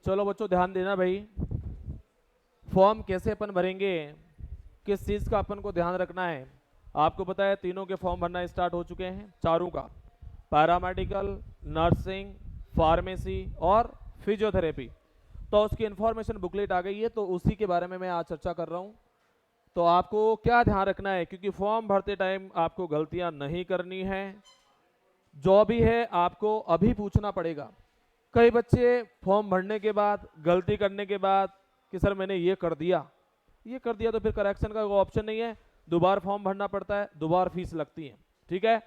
चलो बच्चों ध्यान देना भाई, फॉर्म कैसे अपन भरेंगे, किस चीज़ का अपन को ध्यान रखना है। आपको पता है तीनों के फॉर्म भरना स्टार्ट हो चुके हैं, चारों का, पैरामेडिकल, नर्सिंग, फार्मेसी और फिजियोथेरेपी। तो उसकी इन्फॉर्मेशन बुकलेट आ गई है, तो उसी के बारे में मैं आज चर्चा कर रहा हूँ। तो आपको क्या ध्यान रखना है, क्योंकि फॉर्म भरते टाइम आपको गलतियां नहीं करनी है, जो भी है आपको अभी पूछना पड़ेगा। कई बच्चे फॉर्म भरने के बाद, गलती करने के बाद कि सर मैंने ये कर दिया, ये कर दिया, तो फिर करेक्शन का कोई ऑप्शन नहीं है, दोबारा फॉर्म भरना पड़ता है, दोबारा फीस लगती है। ठीक है,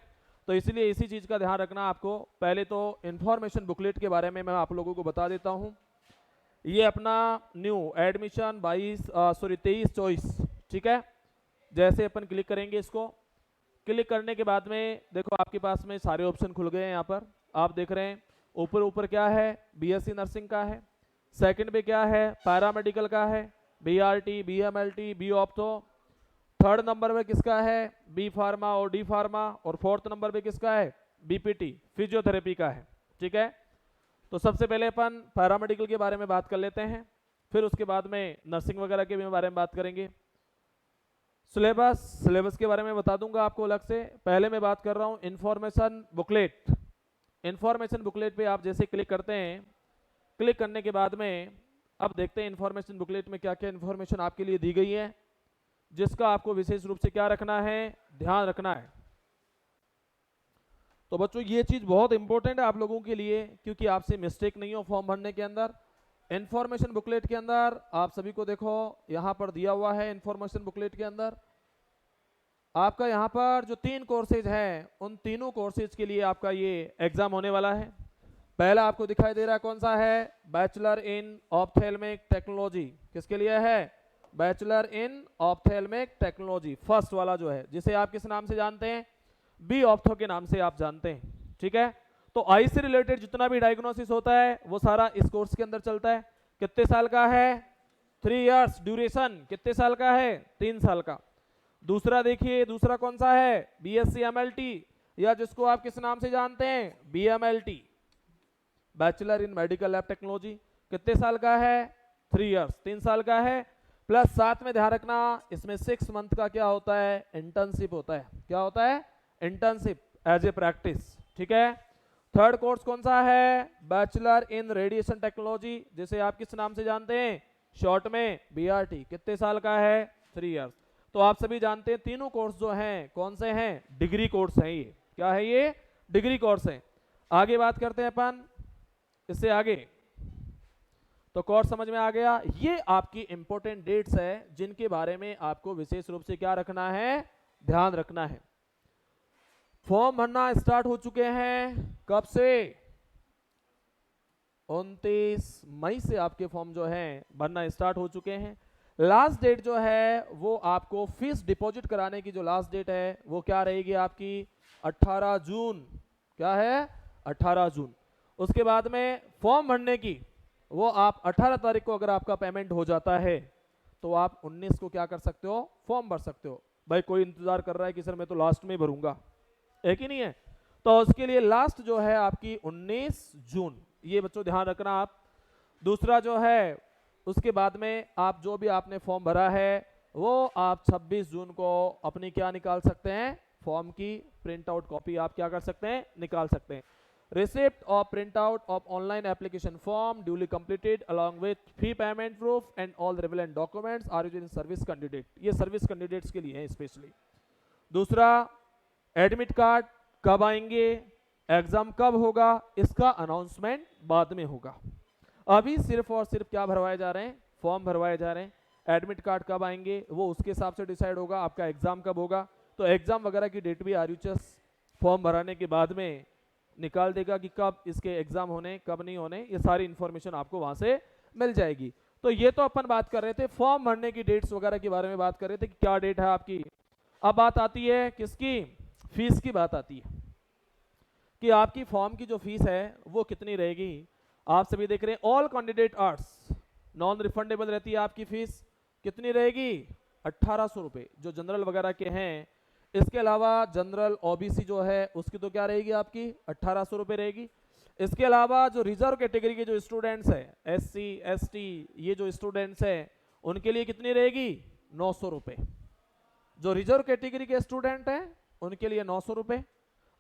तो इसीलिए इसी चीज़ का ध्यान रखना आपको। पहले तो इन्फॉर्मेशन बुकलेट के बारे में मैं आप लोगों को बता देता हूँ। ये अपना न्यू एडमिशन 23-24, ठीक है। जैसे अपन क्लिक करेंगे, इसको क्लिक करने के बाद में देखो आपके पास में सारे ऑप्शन खुल गए हैं। यहाँ पर आप देख रहे हैं ऊपर ऊपर क्या है, बीएससी नर्सिंग का है, सेकंड पे क्या है, पैरामेडिकल का है, BRT, BMLT, B optho, third number पे किसका है, बी फार्मा और डी फार्मा, और फोर्थ नंबर पे किसका है, बीपीटी, फिजियोथेरेपी का है। ठीक है, तो सबसे पहले अपन पैरामेडिकल के बारे में बात कर लेते हैं, फिर उसके बाद में नर्सिंग वगैरह के बारे में बात करेंगे। सिलेबस के बारे में बता दूंगा आपको अलग से। पहले मैं बात कर रहा हूं इंफॉर्मेशन बुकलेट। इंफॉर्मेशन बुकलेट पे आप जैसे क्लिक करते हैं, क्लिक करने के बाद में अब देखते हैं इंफॉर्मेशन बुकलेट में क्या क्या इंफॉर्मेशन आपके लिए दी गई है, जिसका आपको विशेष रूप से क्या रखना है, ध्यान रखना है। तो बच्चों ये चीज बहुत इंपॉर्टेंट है आप लोगों के लिए, क्योंकि आपसे मिस्टेक नहीं हो फॉर्म भरने के अंदर। इंफॉर्मेशन बुकलेट के अंदर आप सभी को देखो यहां पर दिया हुआ है, इंफॉर्मेशन बुकलेट के अंदर आपका यहाँ पर जो 3 कोर्सेज हैं, उन तीनों कोर्सेज के लिए आपका ये एग्जाम होने वाला है। पहला आपको दिखाई दे रहा है कौन सा है, बैचलर इन ऑप्थेल्मिक टेक्नोलॉजी। किसके लिए है, bachelor in ophthalmic technology, first वाला जो है, जिसे आप किस नाम से जानते हैं, बी ऑप्थो के नाम से आप जानते हैं। ठीक है, तो आई से रिलेटेड जितना भी डायग्नोसिस होता है वो सारा इस कोर्स के अंदर चलता है। कितने साल का है, 3 इयर्स ड्यूरेशन। कितने साल का है, 3 साल का। दूसरा देखिए, दूसरा कौन सा है, बीएससी एमएलटी, या जिसको आप किस नाम से जानते हैं, BMLT, bachelor in medical lab technology. कितने साल का है, 3 इयर्स, 3 साल का है। प्लस साथ में ध्यान रखना इसमें 6 मंथ का क्या होता है, इंटर्नशिप होता है। क्या होता है, इंटर्नशिप एज ए प्रैक्टिस। ठीक है, थर्ड कोर्स कौन सा है, बैचलर इन रेडिएशन टेक्नोलॉजी, जिसे आप किस नाम से जानते हैं, शॉर्ट में बीआरटी। कितने साल का है, 3 इयर्स। तो आप सभी जानते हैं तीनों कोर्स जो हैं कौन से हैं, डिग्री कोर्स हैं। ये क्या है, ये डिग्री कोर्स हैं। आगे बात करते हैं अपन इससे आगे। तो कोर्स समझ में आ गया। ये आपकी इंपॉर्टेंट डेट्स है जिनके बारे में आपको विशेष रूप से क्या रखना है, ध्यान रखना है। फॉर्म भरना स्टार्ट हो चुके हैं, कब से, 29 मई से आपके फॉर्म जो हैं भरना स्टार्ट हो चुके हैं। लास्ट डेट जो है वो आपको फीस डिपॉजिट कराने की जो लास्ट डेट है वो क्या रहेगी आपकी, 18 जून। क्या है, 18 जून। उसके बाद में फॉर्म भरने की वो आप 18 तारीख को अगर आपका पेमेंट हो जाता है तो आप 19 को क्या कर सकते हो, फॉर्म भर सकते हो। भाई कोई इंतजार कर रहा है कि सर मैं तो लास्ट में भरूंगा, एक ही नहीं है, तो उसके लिए लास्ट जो है आपकी 19 जून, ये बच्चों ध्यान रखना आप। दूसरा जो है उसके बाद में आप जो भी आपने फॉर्म भरा है वो आप 26 जून को अपनी क्या निकाल सकते हैं, फॉर्म की प्रिंट आउट कॉपी आप क्या कर सकते हैं, निकाल सकते हैं। Receipt of print out of online application form duly completed along with fee payment proof and all relevant documents are used in service candidate. ये सर्विस कैंडिडेट्स के लिए है स्पेशली। दूसरा, एडमिट कार्ड कब आएंगे, एग्जाम कब होगा, इसका अनाउंसमेंट बाद में होगा। अभी सिर्फ और सिर्फ क्या भरवाए जा रहे हैं, फॉर्म भरवाए जा रहे हैं। एडमिट कार्ड कब आएंगे वो उसके हिसाब से डिसाइड होगा, आपका एग्जाम कब होगा। तो एग्जाम वगैरह की डेट भी आरयूएच फॉर्म भराने के बाद में निकाल देगा कि कब इसके एग्जाम होने, कब नहीं होने, ये सारी इंफॉर्मेशन आपको वहां से मिल जाएगी। तो ये तो अपन बात कर रहे थे फॉर्म भरने की डेट्स वगैरह के बारे में बात कर रहे थे कि क्या डेट है आपकी। अब बात आती है किसकी, फीस की बात आती है कि आपकी फॉर्म की जो फीस है वो कितनी रहेगी। आप सभी देख रहे हैं all candidate arts non refundable रहती है आपकी फीस। कितनी रहेगी, 1800 रुपये जो जनरल वगैरह के हैं। इसके अलावा जनरल ओबीसी जो है उसकी तो क्या रहेगी आपकी 1800 रुपये रहेगी। इसके अलावा जो रिजर्व कैटेगरी के जो स्टूडेंट्स हैं, SC ST, ये जो स्टूडेंट्स हैं उनके लिए कितनी रहेगी? 900 रुपये। जो रिजर्व कैटेगरी के स्टूडेंट हैं उनके लिए 900 रुपये,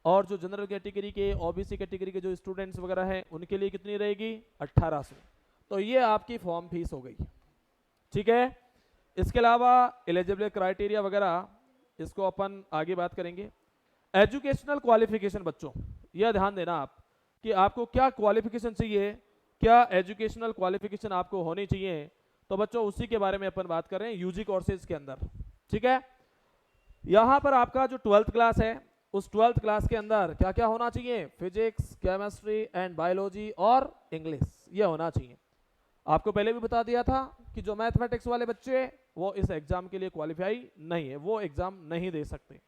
और जो जनरल कैटेगरी के, OBC कैटेगरी के जो स्टूडेंट्स वगैरह हैं उनके लिए कितनी रहेगी? 1800। तो ये आपकी फॉर्म फीस हो गई, ठीक है। इसके अलावा एलिजिबिलिटी क्राइटेरिया वगैरह, इसको अपन आगे बात करेंगे। एजुकेशनल क्वालिफिकेशन बच्चों, यह ध्यान देना आप कि आपको क्या क्वालिफिकेशन चाहिए, क्या एजुकेशनल क्वालिफिकेशन आपको होनी चाहिए। तो बच्चों उसी के बारे में अपन बात कर रहे हैं यूजी कोर्सेज के अंदर, ठीक है। यहाँ पर आपका जो 12th क्लास है, उस 12th क्लास के अंदर क्या क्या होना चाहिए? फिजिक्स, केमिस्ट्री एंड बायोलॉजी और इंग्लिश, ये होना चाहिए। आपको पहले भी बता दिया था कि जो मैथमेटिक्स वाले बच्चे वो इस एग्जाम के लिए क्वालिफाई नहीं है, वो एग्जाम नहीं दे सकते।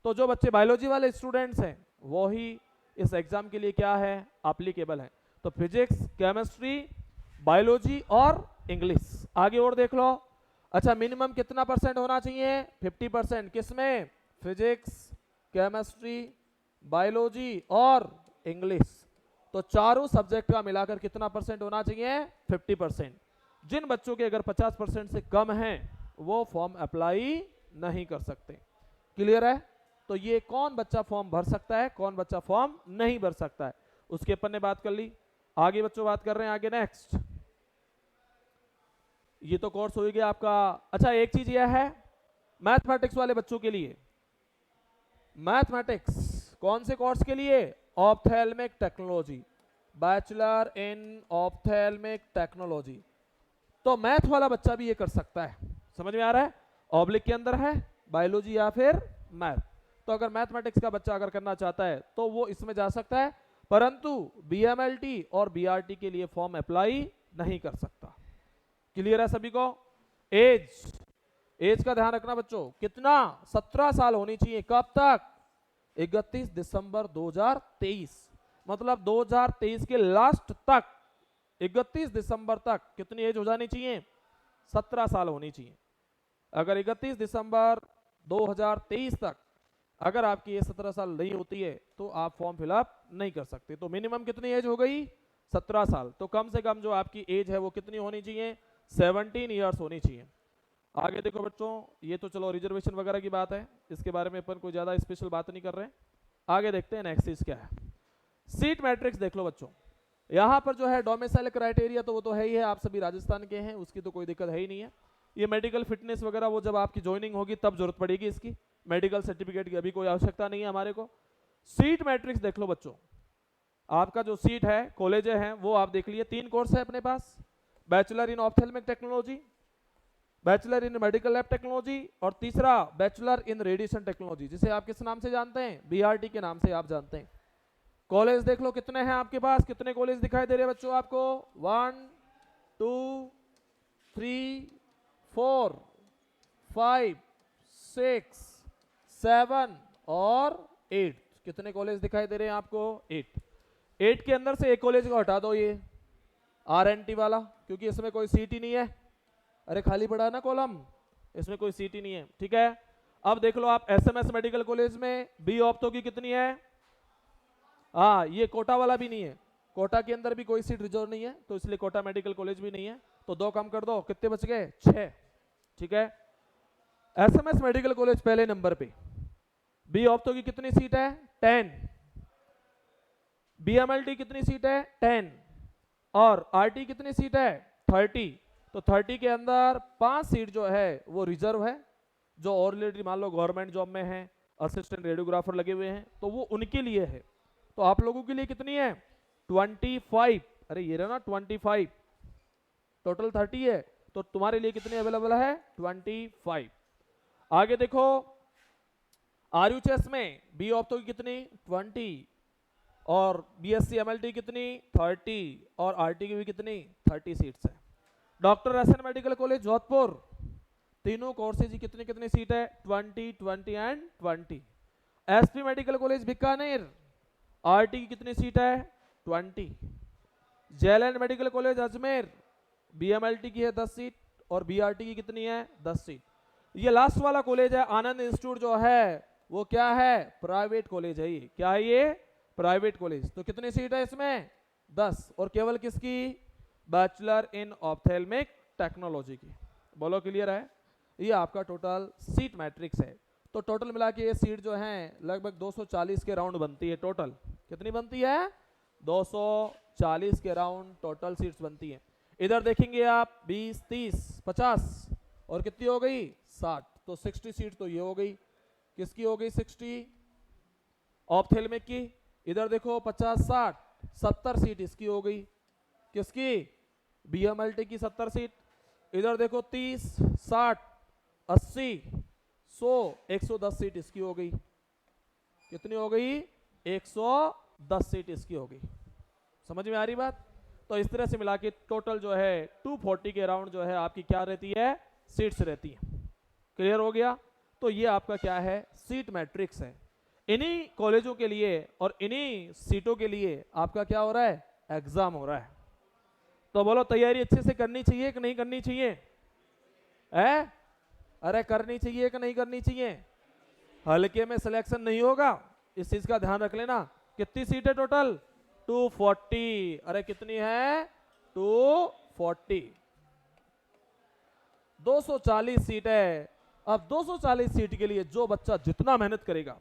तो जो बच्चे बायोलॉजी वाले स्टूडेंट्स हैं वो ही इस एग्जाम के लिए क्या है? एप्लीकेबल है। तो फिजिक्स, केमिस्ट्री, बायोलॉजी और इंग्लिश। आगे और देख लो। अच्छा, मिनिमम कितना % होना चाहिए? 50%। किसमें? फिजिक्स, केमिस्ट्री, बायोलॉजी और इंग्लिश। तो चारों सब्जेक्ट का मिलाकर कितना % होना चाहिए? 50%। जिन बच्चों के अगर 50% से कम हैं वो फॉर्म अप्लाई नहीं कर सकते। क्लियर है? तो ये कौन बच्चा फॉर्म भर सकता है, कौन बच्चा फॉर्म नहीं भर सकता है, उसके अपन ने बात कर ली। आगे बच्चों बात कर रहे हैं, आगे नेक्स्ट। ये तो कोर्स हो गया आपका। अच्छा, एक चीज यह है मैथमेटिक्स वाले बच्चों के लिए, मैथमेटिक्स कौन से कोर्स के लिए? Ophthalmic technology, bachelor in ophthalmic technology. तो मैथ वाला बच्चा भी ये कर सकता है, समझ में आ रहा है? ऑब्लिक के अंदर है बायोलॉजी या फिर मैथ। तो अगर मैथमेटिक्स का बच्चा अगर करना चाहता है तो वो इसमें जा सकता है, परंतु BMLT और BRT के लिए फॉर्म अप्लाई नहीं कर सकता। क्लियर है सभी को? एज का ध्यान रखना बच्चों, कितना? 17 साल होनी चाहिए। कब तक? 31 दिसंबर 2023। मतलब 2023 के लास्ट तक, 31 दिसंबर तक कितनी एज हो जानी चाहिए? 17 साल होनी चाहिए। अगर 31 दिसंबर 2023 तक अगर आपकी ये 17 साल नहीं होती है तो आप फॉर्म फिलअप नहीं कर सकते। तो मिनिमम कितनी एज हो गई? 17 साल। तो कम से कम जो आपकी एज है वो कितनी होनी चाहिए? 17 ईयर्स होनी चाहिए। आगे देखो बच्चों, ये तो चलो रिजर्वेशन वगैरह की बात है, इसके बारे में अपन कोई ज़्यादा स्पेशल बात नहीं कर रहे हैं। आगे देखते हैं नेक्स्ट चीज क्या है। सीट मैट्रिक्स देख लो बच्चों। यहाँ पर जो है डोमिसाइल क्राइटेरिया तो वो तो है ही है, आप सभी राजस्थान के हैं, उसकी तो कोई दिक्कत है ही नहीं है। ये मेडिकल फिटनेस वगैरह वो जब आपकी ज्वाइनिंग होगी तब जरूरत पड़ेगी इसकी, मेडिकल सर्टिफिकेट की अभी कोई आवश्यकता नहीं है हमारे को। सीट मैट्रिक्स देख लो बच्चों। आपका जो सीट है, कॉलेज है, वो आप देख लिए 3 कोर्स है अपने पास, bachelor in ophthalmic technology, bachelor in medical lab technology और तीसरा बैचलर इन रेडिएशन टेक्नोलॉजी, जिसे आप किस नाम से जानते हैं? BRT के नाम से आप जानते हैं। कॉलेज देख लो कितने हैं आपके पास, कितने कॉलेज दिखाई दे रहे हैं बच्चों आपको? 1 2 3 4 5 6 7 और 8। कितने कॉलेज दिखाई दे रहे हैं आपको? 8 के अंदर से एक कॉलेज को हटा दो, ये RNT वाला, क्योंकि इसमें कोई सीट ही नहीं है। अरे खाली पड़ा है ना कॉलम, इसमें कोई सीट ही नहीं है, ठीक है। अब देख लो आप SMS मेडिकल कॉलेज में बी ऑप्टो की कितनी है? हाँ, ये कोटा वाला भी नहीं है, कोटा के अंदर भी कोई सीट रिजर्व नहीं है, तो इसलिए कोटा मेडिकल कॉलेज भी नहीं है। तो 2 कम कर दो, कितने बच गए? 6, ठीक है। SMS मेडिकल कॉलेज पहले नंबर पे, बी ऑप्टो की कितनी सीट है? 10। BMLT कितनी सीट है? 10। और RT कितनी सीट है? 30। तो 30 के अंदर 5 सीट जो है वो रिजर्व है, जो ऑलरेडी मान लो गवर्नमेंट जॉब में है, असिस्टेंट रेडियोग्राफर लगे हुए हैं, तो वो उनके लिए है। तो आप लोगों के लिए कितनी है? 25। अरे ये रहा ना 25, टोटल 30 है, तो तुम्हारे लिए कितनी अवेलेबल है? 25। आगे देखो, RUHS में बी ऑप्टो की कितनी? 20 और BSc MLT कितनी? 30 और RT की भी कितनी? 30 सीट्स है। Doctor SN medical college Jodhpur, तीनों कोर्सेज की कितनी कितनी सीट है? 20 20 and 20। SP medical college Bikaner, RT की कितनी सीट है? 20। JLN medical college Ajmer, BMLT की है 10 सीट और BRT की कितनी है? 10 सीट। ये लास्ट वाला कॉलेज है आनंद इंस्टीट्यूट, जो है वो क्या है? प्राइवेट कॉलेज है। ये क्या है? ये प्राइवेट कॉलेज, तो कितनी सीट है इसमें 10, और केवल किसकी, बैचलर इन ऑप्थेल्मिक टेक्नोलॉजी की। बोलो क्लियर है, ये आपका टोटल सीट मैट्रिक्स है। तो टोटल मिला के ये सीट जो है लगभग 240 के राउंड बनती है। टोटल कितनी बनती है, 240 के राउंड टोटल सीट्स बनती है। इधर देखेंगे आप 20, 30, 50 और कितनी हो गई 60, तो 60 सीट तो ये हो गई, किसकी हो गई 60 ऑप्थेल्मिक की। इधर देखो 50, 60, 70 सीट इसकी हो गई, किसकी, बीएमएलटी की 70 सीट। इधर देखो 30, 60, 80, 100, 110 सीट इसकी हो गई, कितनी हो गई 110 सीट इसकी हो गई। समझ में आ रही बात। तो इस तरह से मिला के टोटल जो है 240 के राउंड जो है आपकी क्या रहती है, सीट्स रहती है। क्लियर हो गया। तो ये आपका क्या है, सीट मैट्रिक्स है। इन्हीं कॉलेजों के लिए और इन्हीं सीटों के लिए आपका क्या हो रहा है, एग्जाम हो रहा है। तो बोलो तैयारी अच्छे से करनी चाहिए कि नहीं करनी चाहिए, है? अरे करनी चाहिए कि नहीं करनी चाहिए, हल्के में सिलेक्शन नहीं होगा, इस चीज का ध्यान रख लेना। कितनी सीट है टोटल, 240। अरे कितनी है, 240, 240 सीट है। अब 240 सीट के लिए जो बच्चा जितना मेहनत करेगा,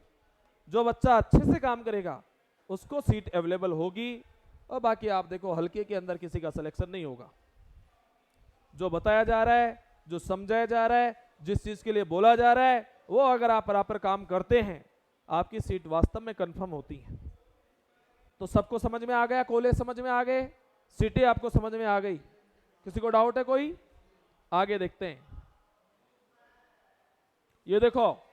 जो बच्चा अच्छे से काम करेगा, उसको सीट अवेलेबल होगी। और बाकी आप देखो हल्के के अंदर किसी का सिलेक्शन नहीं होगा। जो बताया जा रहा है, जो समझाया जा रहा है, जिस चीज के लिए बोला जा रहा है, वो अगर आप प्रॉपर काम करते हैं, आपकी सीट वास्तव में कंफर्म होती है। तो सबको समझ में आ गया, कॉलेज समझ में आ गए, सीटें आपको समझ में आ गई, किसी को डाउट है कोई? आगे देखते हैं। ये देखो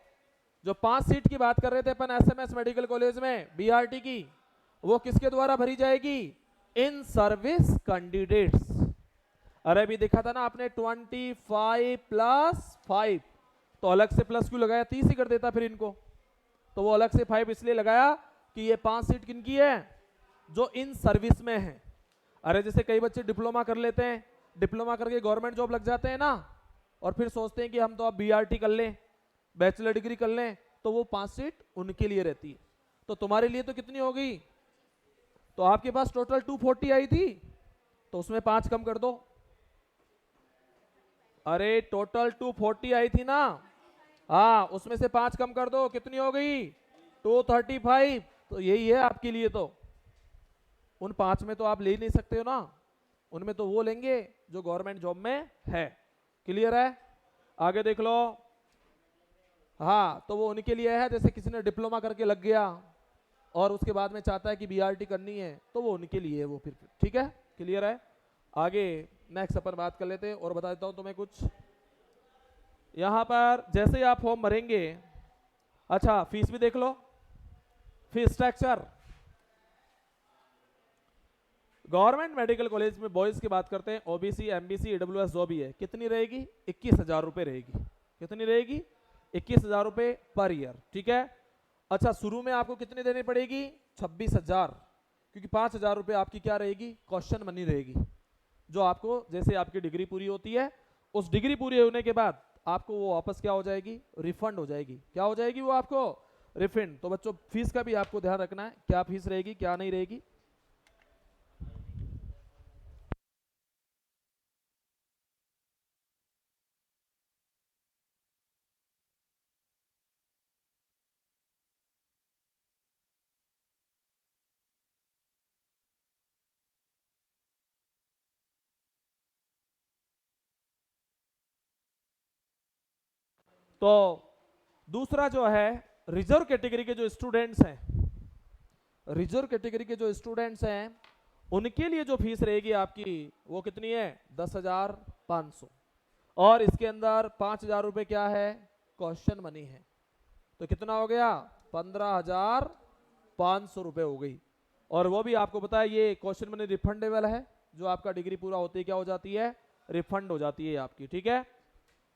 जो 5 सीट की बात कर रहे थे अपन एसएमएस मेडिकल कॉलेज में बीआरटी की, वो किसके द्वारा भरी जाएगी, इन सर्विस कैंडिडेट्स। अरे भी देखा था ना आपने 25+5, तो अलग से प्लस क्यों लगाया, 30 ही कर देता फिर इनको। तो वो अलग से 5 इसलिए लगाया कि ये 5 सीट किनकी है, जो इन सर्विस में है। अरे जैसे कई बच्चे डिप्लोमा कर लेते हैं, डिप्लोमा करके गवर्नमेंट जॉब लग जाते हैं ना, और फिर सोचते हैं कि हम तो अब बीआरटी कर लें, बैचलर डिग्री कर लें, तो वो 5 सीट उनके लिए रहती है। तो तुम्हारे लिए तो कितनी हो गई, तो आपके पास टोटल 240 आई थी, तो उसमें 5 कम कर दो। अरे टोटल 240 आई थी ना, हाँ उसमें से 5 कम कर दो, कितनी हो गई 235। तो यही है आपके लिए। तो उन 5 में तो आप ले ही नहीं सकते हो ना, उनमें तो वो लेंगे जो गवर्नमेंट जॉब में है। क्लियर है, आगे देख लो। हाँ तो वो उनके लिए है, जैसे किसी ने डिप्लोमा करके लग गया और उसके बाद में चाहता है कि बीआरटी करनी है, तो वो उनके लिए है वो फिर। ठीक है, क्लियर है। आगे नेक्स्ट अपन बात कर लेते हैं और बता देता हूं तुम्हें कुछ। यहां पर जैसे ही आप फॉर्म भरेंगे, अच्छा फीस भी देख लो, fees structure. Government medical college में बॉयज की बात करते हैं, ओबीसी, एमबीसी, ईडब्ल्यूएस जो भी है, कितनी रहेगी 21,000 रुपए रहेगी। कितनी रहेगी 21,000 रुपए पर ईयर। ठीक है। अच्छा शुरू में आपको कितनी देनी पड़ेगी 26,000, क्योंकि 5,000 रुपए आपकी क्या रहेगी, क्वेश्चन मनी रहेगी, जो आपको जैसे आपकी डिग्री पूरी होती है, उस डिग्री पूरी होने के बाद आपको वो वापस क्या हो जाएगी, रिफंड हो जाएगी। क्या हो जाएगी वो आपको, रिफंड। तो बच्चों फीस का भी आपको ध्यान रखना है, क्या फीस रहेगी क्या नहीं रहेगी। तो दूसरा जो है, रिजर्व कैटेगरी के जो स्टूडेंट्स हैं, रिजर्व कैटेगरी के जो स्टूडेंट्स हैं, उनके लिए जो फीस रहेगी आपकी वो कितनी है 10,500, और इसके अंदर 5,000 रुपए क्या है, क्वेश्चन मनी है। तो कितना हो गया 15,500 रुपए हो गई। और वो भी आपको पता है ये क्वेश्चन मनी रिफंडेबल है, जो आपका डिग्री पूरा होती है क्या हो जाती है, रिफंड हो जाती है आपकी। ठीक है।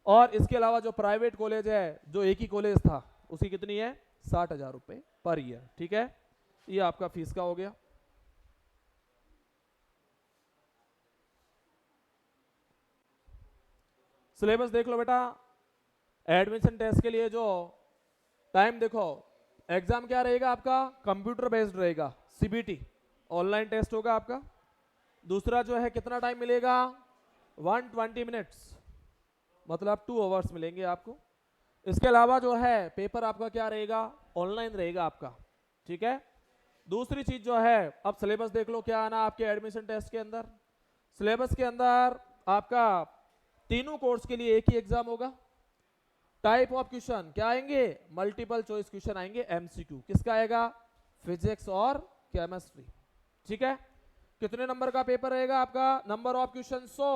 और इसके अलावा जो प्राइवेट कॉलेज है, जो एक ही कॉलेज था, उसकी कितनी है 60,000 रुपए पर ईयर। ठीक है, ये आपका फीस का हो गया। सिलेबस देख लो बेटा। एडमिशन टेस्ट के लिए जो टाइम देखो, एग्जाम क्या रहेगा आपका, कंप्यूटर बेस्ड रहेगा, सीबीटी ऑनलाइन टेस्ट होगा आपका। दूसरा जो है कितना टाइम मिलेगा, 120 मिनट्स, मतलब 2 आवर्स मिलेंगे आपको। इसके अलावा जो है पेपर आपका क्या रहेगा, ऑनलाइन रहेगा आपका, ठीक है। दूसरी चीज जो है, अब सिलेबस देख लो क्या आना आपके एडमिशन टेस्ट के अंदर। सिलेबस के अंदर आपका तीनों कोर्स के लिए एक ही एग्जाम होगा। टाइप ऑफ क्वेश्चन क्या आएंगे, मल्टीपल चॉइस क्वेश्चन आएंगे, एमसीक्यू। किसका आएगा, फिजिक्स और केमिस्ट्री, ठीक है। कितने नंबर का पेपर रहेगा आपका, नंबर ऑफ क्वेश्चन 100,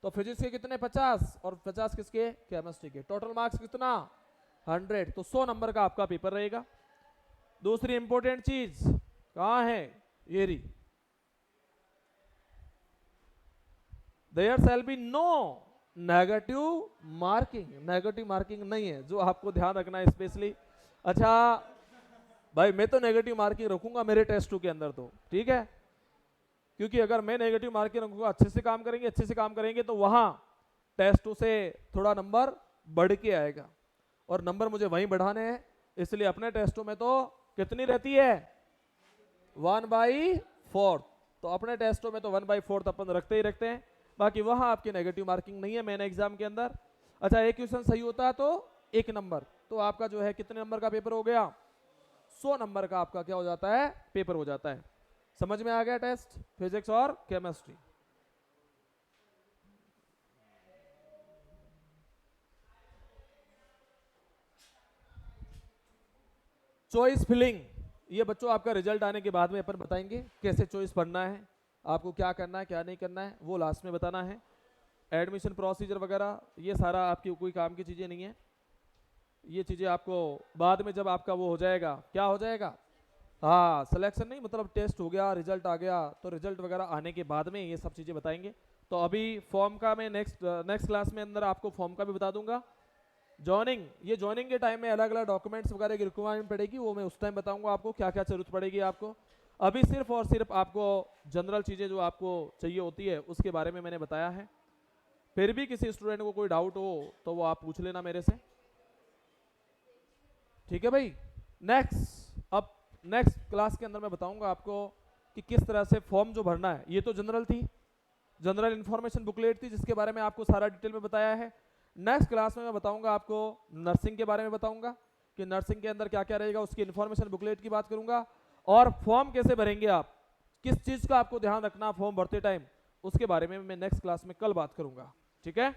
तो फिजिक्स के कितने 50 और 50 किसके, केमिस्ट्री के। टोटल मार्क्स कितना 100, तो 100 नंबर का आपका पेपर रहेगा। दूसरी इंपॉर्टेंट चीज कहां है, ये रही, there shall be no negative marking. Negative marking नहीं है, जो आपको ध्यान रखना है स्पेशली। अच्छा भाई, मैं तो नेगेटिव मार्किंग रखूंगा मेरे टेस्टों के अंदर, तो ठीक है, क्योंकि अगर मैं नेगेटिव मार्किंग रखूंगा, अच्छे से काम करेंगे, अच्छे से काम करेंगे, तो वहां टेस्टों से थोड़ा नंबर बढ़ के आएगा, और नंबर मुझे वहीं बढ़ाने हैं। इसलिए अपने टेस्टों में तो कितनी रहती है, 1/4, तो अपने टेस्टों में तो 1/4 अपन रखते ही रखते हैं। बाकी वहां आपकी नेगेटिव मार्किंग नहीं है मेन एग्जाम के अंदर। अच्छा, एक क्वेश्चन सही होता है तो 1 नंबर, तो आपका जो है कितने नंबर का पेपर हो गया, 100 नंबर का आपका क्या हो जाता है, पेपर हो जाता है। समझ में आ गया टेस्ट, फिजिक्स और केमिस्ट्री। चॉइस फिलिंग, ये बच्चों आपका रिजल्ट आने के बाद में अपन बताएंगे कैसे चॉइस पढ़ना है, आपको क्या करना है क्या नहीं करना है, वो लास्ट में बताना है। एडमिशन प्रोसीजर वगैरह ये सारा आपकी कोई काम की चीज़ें नहीं है, ये चीज़ें आपको बाद में जब आपका वो हो जाएगा, क्या हो जाएगा, हाँ सिलेक्शन नहीं, मतलब टेस्ट हो गया, रिजल्ट आ गया, तो रिजल्ट वगैरह आने के बाद में ये सब चीज़ें बताएंगे। तो अभी फॉर्म का मैं नेक्स्ट क्लास में अंदर आपको फॉर्म का भी बता दूंगा। जॉइनिंग, ये जॉइनिंग के टाइम में अलग अलग डॉक्यूमेंट्स वगैरह की रिक्वायरमेंट पड़ेगी, वो मैं उस टाइम बताऊंगा आपको क्या क्या जरूरत पड़ेगी आपको। अभी सिर्फ और सिर्फ आपको जनरल चीज़ें जो आपको चाहिए होती है उसके बारे में मैंने बताया है। फिर भी किसी स्टूडेंट को कोई डाउट हो तो वो आप पूछ लेना मेरे से, ठीक है भाई। अब नेक्स्ट क्लास के अंदर मैं बताऊंगा आपको कि किस तरह से फॉर्म जो भरना है। ये तो जनरल थी, जनरल इंफॉर्मेशन बुकलेट थी जिसके बारे में आपको सारा डिटेल में बताया है। नेक्स्ट क्लास में मैं बताऊंगा आपको नर्सिंग के बारे में, बताऊंगा कि नर्सिंग के अंदर क्या क्या रहेगा, उसकी इंफॉर्मेशन बुकलेट की बात करूंगा, और फॉर्म कैसे भरेंगे आप, किस चीज़ का आपको ध्यान रखना फॉर्म भरते टाइम, उसके बारे में मैं नेक्स्ट क्लास में कल बात करूंगा, ठीक है।